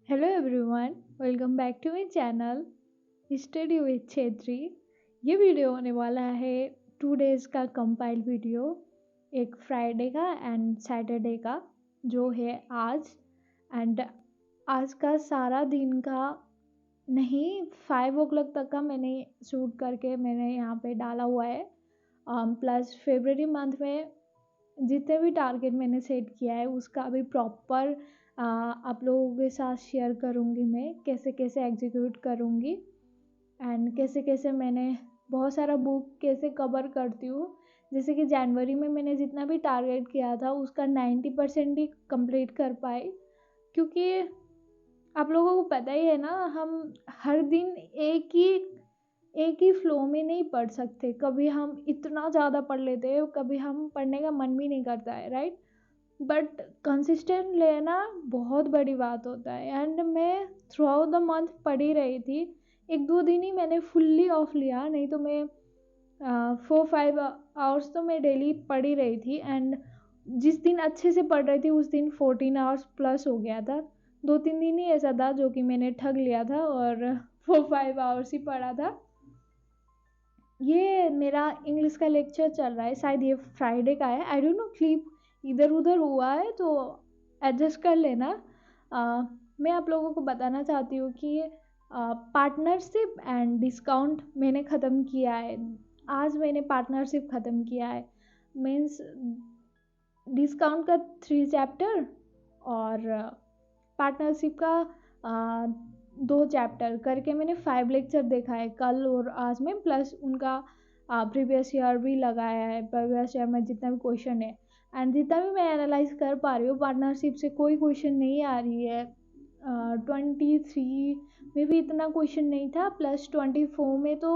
Hello everyone, welcome back to my channel study with Chhetri. ये video होने वाला है 2 डेज का कंपाइल वीडियो, एक फ्राइडे का एंड सैटरडे का जो है आज। एंड आज का सारा दिन का नहीं, 5 o'clock तक का मैंने शूट करके मैंने यहाँ पे डाला हुआ है। प्लस फरवरी मंथ में जितने भी टारगेट मैंने सेट किया है उसका अभी प्रॉपर आप लोगों के साथ शेयर करूँगी। मैं कैसे कैसे एग्जीक्यूट करूँगी एंड कैसे कैसे मैंने बहुत सारा बुक कैसे कवर करती हूँ। जैसे कि जनवरी में मैंने जितना भी टारगेट किया था उसका 90% ही कंप्लीट कर पाई, क्योंकि आप लोगों को पता ही है ना, हम हर दिन एक ही फ्लो में नहीं पढ़ सकते। कभी हम इतना ज़्यादा पढ़ लेते हैं, कभी हम पढ़ने का मन भी नहीं करता है, राइट। बट कंसिस्टेंट लेना बहुत बड़ी बात होता है। एंड मैं थ्रू आउट द मंथ पढ़ ही रही थी। 1-2 दिन ही मैंने फुल्ली ऑफ लिया, नहीं तो मैं 4-5 आवर्स तो मैं डेली पढ़ ही रही थी। एंड जिस दिन अच्छे से पढ़ रही थी उस दिन 14 आवर्स प्लस हो गया था। 2-3 दिन ही ऐसा था जो कि मैंने ठग लिया था और 4-5 आवर्स ही पढ़ा था। ये मेरा इंग्लिश का लेक्चर चल रहा है, शायद ये फ्राइडे का है, आई डोंट नो, क्लिप इधर उधर हुआ है तो एडजस्ट कर लेना। मैं आप लोगों को बताना चाहती हूँ कि पार्टनरशिप एंड डिस्काउंट मैंने ख़त्म किया है। आज मैंने पार्टनरशिप ख़त्म किया है, मीन्स डिस्काउंट का 3 चैप्टर और पार्टनरशिप का 2 चैप्टर करके मैंने 5 लेक्चर देखा है कल और आज में, प्लस उनका प्रीवियस ईयर भी लगाया है। प्रीवियस ईयर में जितना भी क्वेश्चन है एंड जितना भी मैं एनालाइज कर पा रही हूँ, पार्टनरशिप से कोई क्वेश्चन नहीं आ रही है। 23 में भी इतना क्वेश्चन नहीं था, प्लस 24 में तो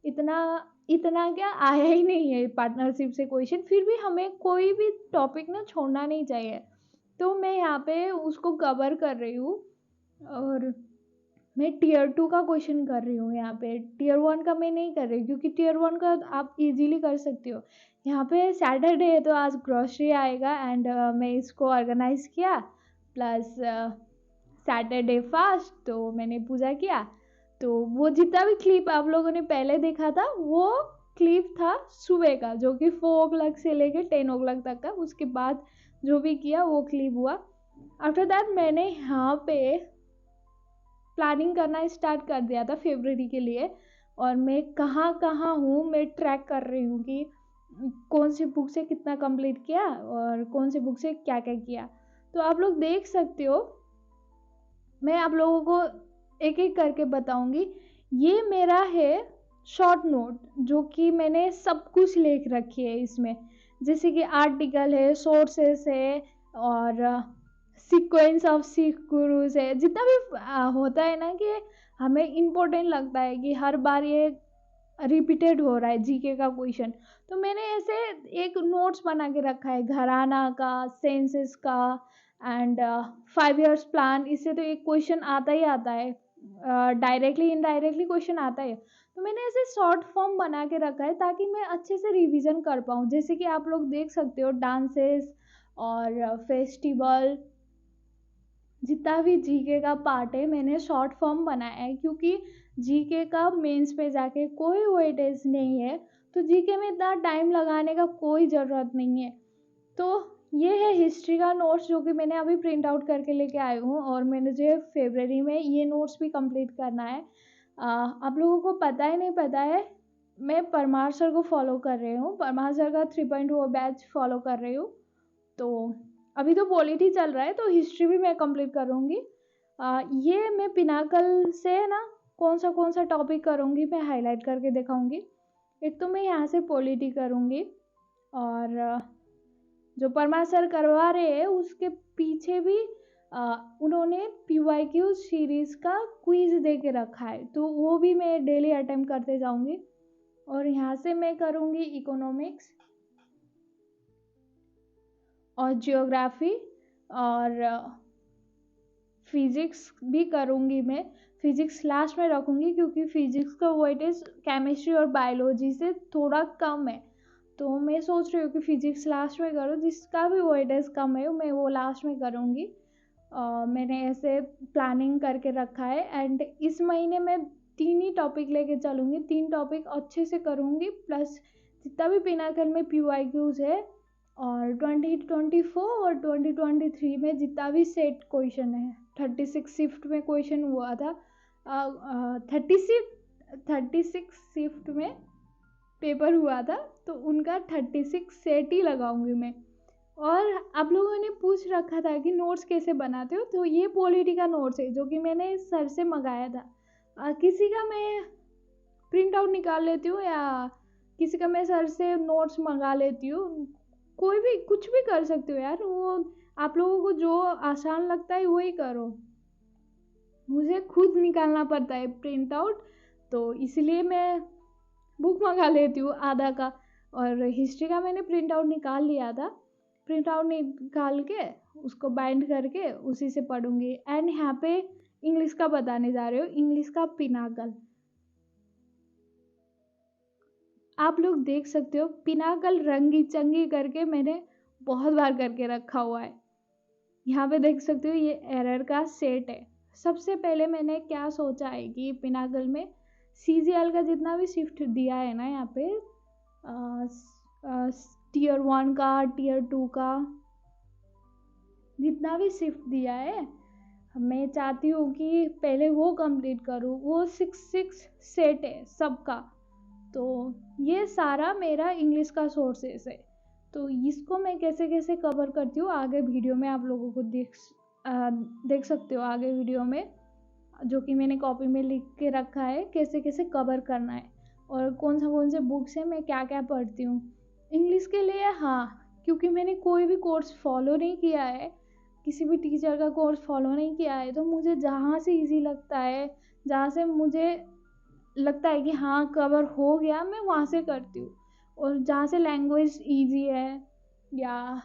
इतना इतना क्या आया ही नहीं है पार्टनरशिप से क्वेश्चन। फिर भी हमें कोई भी टॉपिक ना छोड़ना नहीं चाहिए, तो मैं यहाँ पे उसको कवर कर रही हूँ। और मैं टीयर 2 का क्वेश्चन कर रही हूँ यहाँ पे, टीयर 1 का मैं नहीं कर रही, क्योंकि टीयर 1 का आप इजीली कर सकते हो। यहाँ पे सैटरडे है तो आज ग्रॉसरी आएगा एंड मैं इसको ऑर्गेनाइज किया, प्लस सैटरडे फास्ट तो मैंने पूजा किया। तो वो जितना भी क्लिप आप लोगों ने पहले देखा था वो क्लिप था सुबह का, जो कि 4 o'clock से लेके 10 o'clock तक का। उसके बाद जो भी किया वो क्लिप हुआ। आफ्टर दैट मैंने यहाँ पे प्लानिंग करना स्टार्ट कर दिया था फरवरी के लिए, और मैं कहाँ कहाँ हूँ मैं ट्रैक कर रही हूँ कि कौन सी बुक से कितना कंप्लीट किया और कौन सी बुक से क्या क्या किया। तो आप लोग देख सकते हो, मैं आप लोगों को एक एक करके बताऊंगी। ये मेरा है शॉर्ट नोट, जो कि मैंने सब कुछ लिख रखी है इसमें, जैसे कि आर्टिकल है, सोर्सेस है और सीक्वेंस ऑफ सिख गुरुज है। जितना भी होता है ना कि हमें इम्पोर्टेंट लगता है कि हर बार ये रिपीटेड हो रहा है जीके का क्वेश्चन, तो मैंने ऐसे एक नोट्स बना के रखा है घराना का, सेंसेस का एंड 5 years प्लान। इससे तो एक क्वेश्चन आता ही आता है, डायरेक्टली इनडायरेक्टली क्वेश्चन आता है। तो मैंने ऐसे शॉर्ट फॉर्म बना के रखा है ताकि मैं अच्छे से रिवीजन कर पाऊँ। जैसे कि आप लोग देख सकते हो डांसेस और फेस्टिवल, जितना भी जीके का पार्ट है मैंने शॉर्ट फॉर्म बनाया है, क्योंकि जीके का मेंस पे जाके कोई वेटेज नहीं है, तो जीके में इतना टाइम लगाने का कोई ज़रूरत नहीं है। तो ये है हिस्ट्री का नोट्स जो कि मैंने अभी प्रिंट आउट करके लेके आई हूँ, और मैंने जो फरवरी में ये नोट्स भी कंप्लीट करना है। आप लोगों को पता है नहीं पता है, मैं परमार सर को फॉलो कर रही हूँ, परमार सर का 3.0 बैच फॉलो कर रही हूँ। तो अभी तो पॉलिटी चल रहा है तो हिस्ट्री भी मैं कंप्लीट करूँगी। ये मैं पिनाकल से ना कौन सा टॉपिक करूँगी मैं हाईलाइट करके दिखाऊँगी। एक तो मैं यहाँ से पॉलिटी करूँगी, और जो परमार सर करवा रहे हैं उसके पीछे भी उन्होंने PYQ सीरीज़ का क्विज दे के रखा है, तो वो भी मैं डेली अटेम्प्ट करते जाऊँगी। और यहाँ से मैं करूँगी इकोनॉमिक्स और जियोग्राफी और फिज़िक्स भी करूँगी। मैं फिज़िक्स लास्ट में रखूँगी क्योंकि फिज़िक्स का वेटेज केमिस्ट्री और बायोलॉजी से थोड़ा कम है, तो मैं सोच रही हूँ कि फिज़िक्स लास्ट में करूँ। जिसका भी वेटेज कम है मैं वो लास्ट में करूँगी। मैंने ऐसे प्लानिंग करके रखा है। एंड इस महीने मैं 3 ही टॉपिक लेके चलूँगी, 3 टॉपिक अच्छे से करूँगी, प्लस जितना भी पिनाकल में PYQs है और 2024 और 2023 में जितना भी सेट क्वेश्चन है, 36 शिफ्ट में क्वेश्चन हुआ था, 36 शिफ्ट में पेपर हुआ था, तो उनका 36 सेट ही लगाऊंगी मैं। और आप लोगों ने पूछ रखा था कि नोट्स कैसे बनाते हो, तो ये पॉलिटी का नोट्स है जो कि मैंने सर से मंगाया था। किसी का मैं प्रिंट आउट निकाल लेती हूँ या किसी का मैं सर से नोट्स मंगा लेती हूँ, कोई भी कुछ भी कर सकते हो यार, वो आप लोगों को जो आसान लगता है वही करो। मुझे खुद निकालना पड़ता है प्रिंट आउट, तो इसलिए मैं बुक मंगा लेती हूँ आधा का। और हिस्ट्री का मैंने प्रिंट आउट निकाल लिया था, प्रिंट आउट निकाल के उसको बाइंड करके उसी से पढ़ूंगी। एंड यहाँ पे इंग्लिश का बताने जा रहे हो, इंग्लिश का पिनाकल। आप लोग देख सकते हो पिनाकल रंगी चंगी करके मैंने बहुत बार करके रखा हुआ है। यहाँ पे देख सकते हो ये एरर का सेट है। सबसे पहले मैंने क्या सोचा है कि पिनाकल में CGL का जितना भी शिफ्ट दिया है ना, यहाँ पे Tier 1 का, Tier 2 का जितना भी शिफ्ट दिया है, मैं चाहती हूँ कि पहले वो कंप्लीट करूँ। वो 6 सेट है सबका, तो ये सारा मेरा इंग्लिश का सोर्सेस है। तो इसको मैं कैसे कैसे कवर करती हूँ आगे वीडियो में आप लोगों को देख सकते हो। आगे वीडियो में जो कि मैंने कॉपी में लिख के रखा है कैसे कैसे कवर करना है और कौन से बुक्स है, मैं क्या क्या पढ़ती हूँ इंग्लिश के लिए। हाँ, क्योंकि मैंने कोई भी कोर्स फॉलो नहीं किया है, किसी भी टीचर का कोर्स फॉलो नहीं किया है, तो मुझे जहाँ से इजी लगता है, जहाँ से मुझे लगता है कि हाँ कवर हो गया, मैं वहाँ से करती हूँ। और जहाँ से लैंग्वेज इजी है या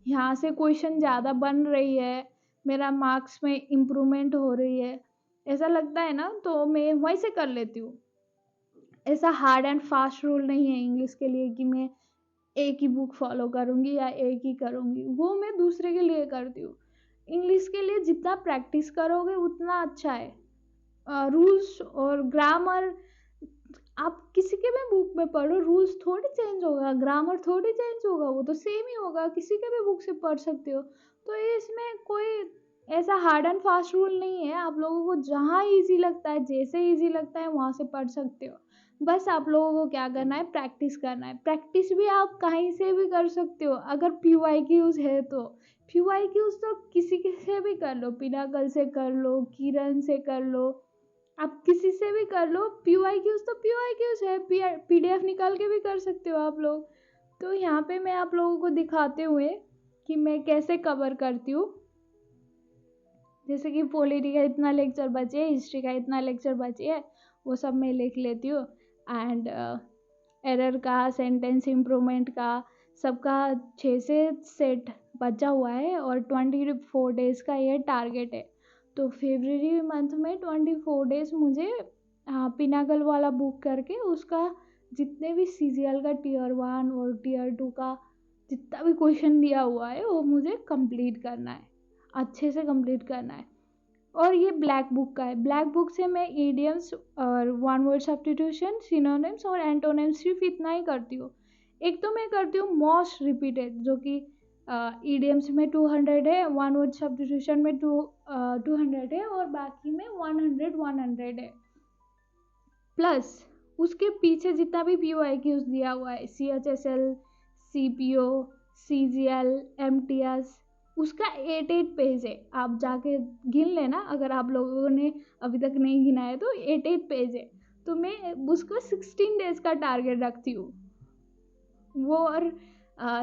यहाँ से क्वेश्चन ज़्यादा बन रही है, मेरा मार्क्स में इम्प्रूवमेंट हो रही है, ऐसा लगता है ना, तो मैं वहीं से कर लेती हूँ। ऐसा हार्ड एंड फास्ट रूल नहीं है इंग्लिश के लिए कि मैं एक ही बुक फॉलो करूँगी या एक ही करूँगी, वो मैं दूसरे के लिए करती हूँ। इंग्लिश के लिए जितना प्रैक्टिस करोगे उतना अच्छा है। रूल्स और ग्रामर आप किसी के भी बुक में पढ़ो, रूल्स थोड़ी चेंज होगा, ग्रामर थोड़ी चेंज होगा, वो तो सेम ही होगा, किसी के भी बुक से पढ़ सकते हो। तो इसमें कोई ऐसा हार्ड एंड फास्ट रूल नहीं है, आप लोगों को जहाँ इजी लगता है, जैसे इजी लगता है वहाँ से पढ़ सकते हो। बस आप लोगों को क्या करना है, प्रैक्टिस करना है। प्रैक्टिस भी आप कहीं से भी कर सकते हो, अगर PYQs है तो PYQs तो किसी से भी कर लो, पिनाकल से कर लो, किरण से कर लो, आप किसी से भी कर लो। PYQs तो PYQs है, PDF निकाल के भी कर सकते हो आप लोग। तो यहाँ पे मैं आप लोगों को दिखाते हुए कि मैं कैसे कवर करती हूँ। जैसे कि पॉलिटी का इतना लेक्चर बचे है, हिस्ट्री का इतना लेक्चर बचे है, वो सब मैं लिख लेती हूँ। एंड एरर का, सेंटेंस इम्प्रूवमेंट का, सबका 6 से सेट बचा हुआ है और 24 डेज़ का ये टारगेट है। तो फरवरी मंथ में 24 डेज़ मुझे पिनाकल वाला बुक करके उसका जितने भी CGL का Tier 1 और Tier 2 का जितना भी क्वेश्चन दिया हुआ है वो मुझे कंप्लीट करना है, अच्छे से कंप्लीट करना है। और ये ब्लैक बुक का है। ब्लैक बुक से मैं ईडियम्स और वन वर्ड सब्स्टिट्यूशन, सिनोनिम्स और एंटोनिम्स सिर्फ इतना ही करती हूँ। एक तो मैं करती हूँ मोस्ट रिपीटेड, जो कि ईडियम्स में 200 है, वन वर्ड सब्स्टिट्यूशन में 200 है और बाकी में 100 है। प्लस उसके पीछे जितना भी PYQs दिया हुआ है, CHSL, CPO, CGL, MTS, उसका 8 पेज है। आप जाके गिन लेना, अगर आप लोगों ने अभी तक नहीं गिना है तो 8 पेज है। तो मैं उसको 16 डेज का टारगेट रखती हूँ। वो और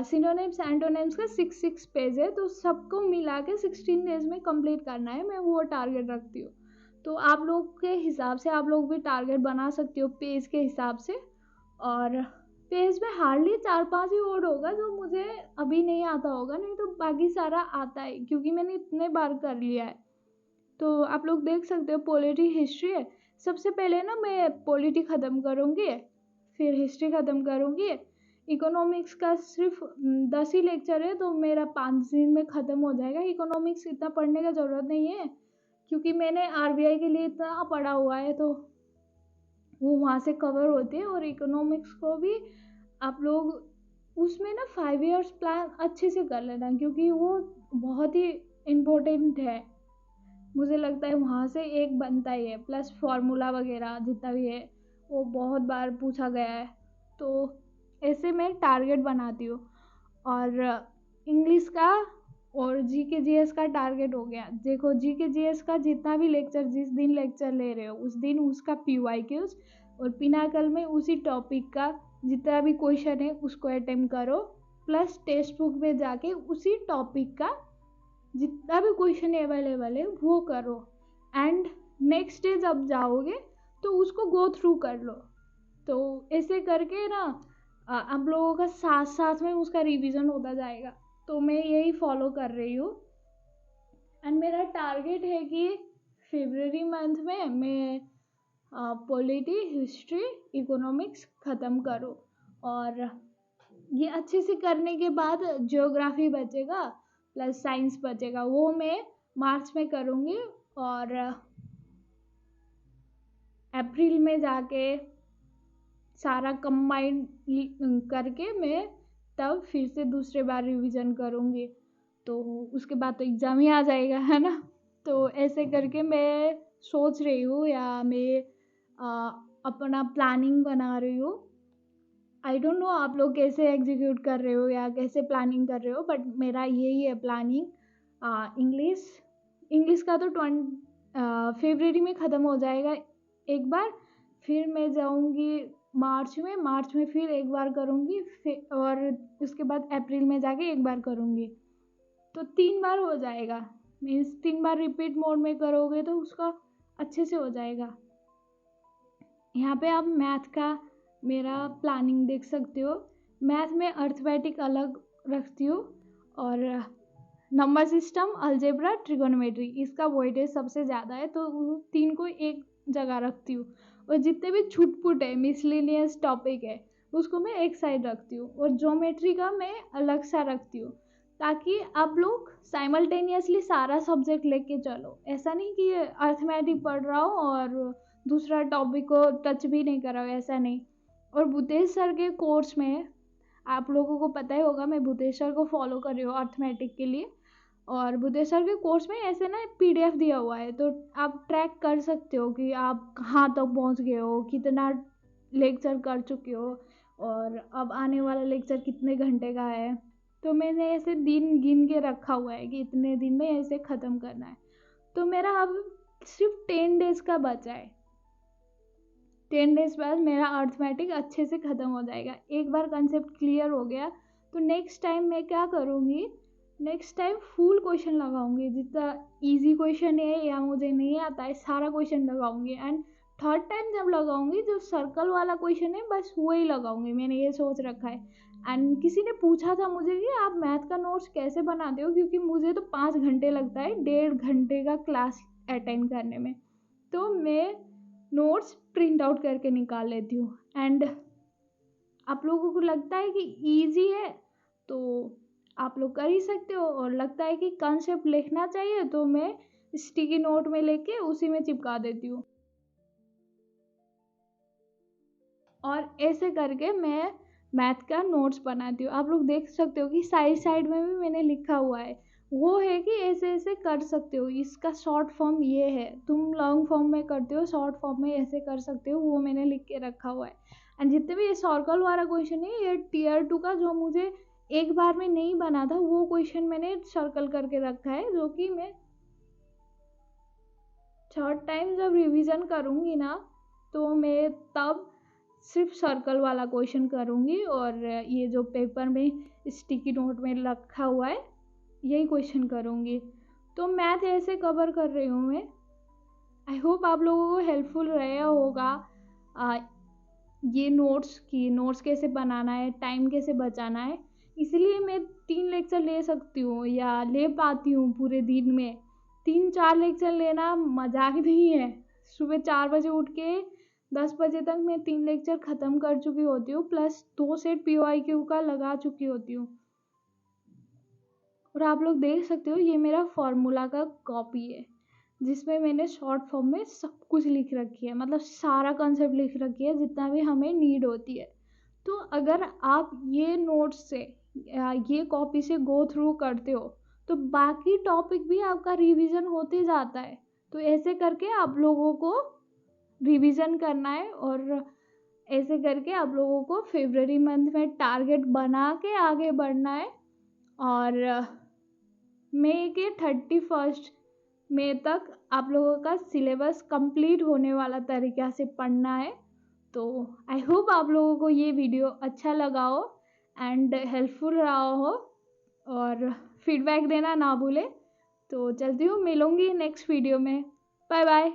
सिनोनिम्स एंटोनिम्स का 6 पेज है, तो सबको मिला के 16 डेज में कंप्लीट करना है, मैं वो टारगेट रखती हूँ। तो आप लोग के हिसाब से आप लोग भी टारगेट बना सकते हो पेज के हिसाब से। और पेज में हार्डली 4-5 ही वर्ड होगा जो मुझे अभी नहीं आता होगा, नहीं तो बाकी सारा आता है क्योंकि मैंने इतने बार कर लिया है। तो आप लोग देख सकते हो पॉलिटी, हिस्ट्री है। सबसे पहले ना मैं पॉलिटी ख़त्म करूँगी, फिर हिस्ट्री ख़त्म करूँगी, इकोनॉमिक्स का सिर्फ 10 ही लेक्चर है, तो मेरा 5 दिन में ख़त्म हो जाएगा। इकोनॉमिक्स इतना पढ़ने का ज़रूरत नहीं है, क्योंकि मैंने आरबीआई के लिए इतना पढ़ा हुआ है, तो वो वहाँ से कवर होते हैं। और इकोनॉमिक्स को भी आप लोग उसमें ना 5 इयर्स प्लान अच्छे से कर लेना, क्योंकि वो बहुत ही इम्पोर्टेंट है। मुझे लगता है वहाँ से एक बनता ही है, प्लस फार्मूला वगैरह जितना भी है वो बहुत बार पूछा गया है। तो ऐसे मैं टारगेट बनाती हूँ। और इंग्लिश का और जीके जीएस का टारगेट हो गया। देखो, जीके जीएस का जितना भी लेक्चर, जिस दिन लेक्चर ले रहे हो उस दिन उसका पीवाईक्यूज, और पिनाकल में उसी टॉपिक का जितना भी क्वेश्चन है उसको अटेम्प्ट करो, प्लस टेक्स्ट बुक में जाके उसी टॉपिक का जितना भी क्वेश्चन अवेलेबल है वो करो। एंड नेक्स्ट डे जब जाओगे तो उसको गो थ्रू कर लो। तो ऐसे करके ना आप लोगों का साथ साथ में उसका रिवीजन होता जाएगा। तो मैं यही फॉलो कर रही हूँ। एंड मेरा टारगेट है कि फरवरी मंथ में मैं पॉलिटी, हिस्ट्री, इकोनॉमिक्स ख़त्म करूँ। और ये अच्छे से करने के बाद ज्योग्राफी बचेगा प्लस साइंस बचेगा, वो मैं मार्च में करूँगी। और अप्रैल में जाके सारा कंबाइन करके मैं तब फिर से दूसरे बार रिवीजन करूँगी। तो उसके बाद तो एग्ज़ाम ही आ जाएगा, है ना। तो ऐसे करके मैं सोच रही हूँ, या मैं अपना प्लानिंग बना रही हूँ। आई डोंट नो आप लोग कैसे एग्जीक्यूट कर रहे हो या कैसे प्लानिंग कर रहे हो, बट मेरा यही है प्लानिंग। इंग्लिश का तो फरवरी में ख़त्म हो जाएगा एक बार। फिर मैं जाऊँगी मार्च में फिर एक बार करूँगी, और उसके बाद अप्रैल में जाके एक बार करूँगी। तो 3 बार हो जाएगा। मीन्स 3 बार रिपीट मोड में करोगे तो उसका अच्छे से हो जाएगा। यहाँ पे आप मैथ का मेरा प्लानिंग देख सकते हो। मैथ में अर्थमेटिक अलग रखती हूँ, और नंबर सिस्टम, अलजेब्रा, ट्रिगोनोमेट्री इसका वेटेज सबसे ज़्यादा है, तो 3 को एक जगह रखती हूँ। और जितने भी छुटपुट है, मिसलेनियस टॉपिक है, उसको मैं एक साइड रखती हूँ। और ज्योमेट्री का मैं अलग सा रखती हूँ, ताकि आप लोग साइमल्टेनियसली सारा सब्जेक्ट लेके चलो। ऐसा नहीं कि अर्थमेटिक पढ़ रहा हूँ और दूसरा टॉपिक को टच भी नहीं कर रहा हूँ, ऐसा नहीं। और भूतेश सर के कोर्स में आप लोगों को पता ही होगा, मैं भूतेश सर को फॉलो कर रही हूँ अर्थमेटिक के लिए। और भूतेश सर के कोर्स में ऐसे ना पीडीएफ दिया हुआ है, तो आप ट्रैक कर सकते हो कि आप कहाँ तक पहुँच गए हो, कितना लेक्चर कर चुके हो, और अब आने वाला लेक्चर कितने घंटे का है। तो मैंने ऐसे दिन गिन के रखा हुआ है कि इतने दिन में ऐसे ख़त्म करना है। तो मेरा अब सिर्फ 10 डेज़ का बचा है। 10 डेज़ बाद मेरा अर्थमेटिक अच्छे से ख़त्म हो जाएगा। एक बार कंसेप्ट क्लियर हो गया तो नेक्स्ट टाइम मैं क्या करूँगी, नेक्स्ट टाइम फुल क्वेश्चन लगाऊंगी। जितना इजी क्वेश्चन है या मुझे नहीं आता है सारा क्वेश्चन लगाऊंगी। एंड थर्ड टाइम जब लगाऊंगी, जो सर्कल वाला क्वेश्चन है बस वही लगाऊंगी। मैंने ये सोच रखा है। एंड किसी ने पूछा था मुझे कि आप मैथ का नोट्स कैसे बनाते हो, क्योंकि मुझे तो 5 घंटे लगता है 1.5 घंटे का क्लास अटेंड करने में। तो मैं नोट्स प्रिंट आउट करके निकाल लेती हूँ। एंड आप लोगों को लगता है कि ईजी है तो आप लोग कर ही सकते हो, और लगता है कि कॉन्सेप्ट लिखना चाहिए तो मैं स्टिकी नोट में लेके उसी में चिपका देती हूँ। और ऐसे करके मैं मैथ का नोट्स बनाती हूँ। आप लोग देख सकते हो कि साइड साइड में भी मैंने लिखा हुआ है, वो है कि ऐसे ऐसे कर सकते हो, इसका शॉर्ट फॉर्म ये है। तुम लॉन्ग फॉर्म में करते हो, शॉर्ट फॉर्म में ऐसे कर सकते हो, वो मैंने लिख के रखा हुआ है। एंड जितने भी ये सर्कल वाला क्वेश्चन है, ये टीयर 2 का जो मुझे एक बार में नहीं बना था, वो क्वेश्चन मैंने सर्कल करके रखा है, जो कि मैं थर्ड टाइम जब रिवीजन करूँगी ना, तो मैं तब सिर्फ सर्कल वाला क्वेश्चन करूँगी, और ये जो पेपर में स्टिकी नोट में रखा हुआ है यही क्वेश्चन करूँगी। तो मैथ ऐसे कवर कर रही हूँ मैं। आई होप आप लोगों को हेल्पफुल रहा होगा ये नोट्स कैसे बनाना है, टाइम कैसे बचाना है। इसलिए मैं 3 लेक्चर ले सकती हूँ या ले पाती हूँ पूरे दिन में। 3-4 लेक्चर लेना मजाक नहीं है। सुबह 4 बजे उठ के 10 बजे तक मैं 3 लेक्चर ख़त्म कर चुकी होती हूँ, प्लस 2 सेट POIQ का लगा चुकी होती हूँ। और आप लोग देख सकते हो ये मेरा फॉर्मूला का कॉपी है, जिसमें मैंने शॉर्ट फॉर्म में सब कुछ लिख रखी है, मतलब सारा कॉन्सेप्ट लिख रखी है जितना भी हमें नीड होती है। तो अगर आप ये नोट्स से ये कॉपी से गो थ्रू करते हो तो बाकी टॉपिक भी आपका रिवीजन होते जाता है। तो ऐसे करके आप लोगों को रिवीजन करना है, और ऐसे करके आप लोगों को फरवरी मंथ में टारगेट बना के आगे बढ़ना है। और मई के 31 मई तक आप लोगों का सिलेबस कंप्लीट होने वाला तरीक़ा से पढ़ना है। तो आई होप आप लोगों को ये वीडियो अच्छा लगा हो एंड हेल्पफुल रहा हो, और फीडबैक देना ना भूले। तो चलती हूँ, मिलूँगी नेक्स्ट वीडियो में। Bye bye.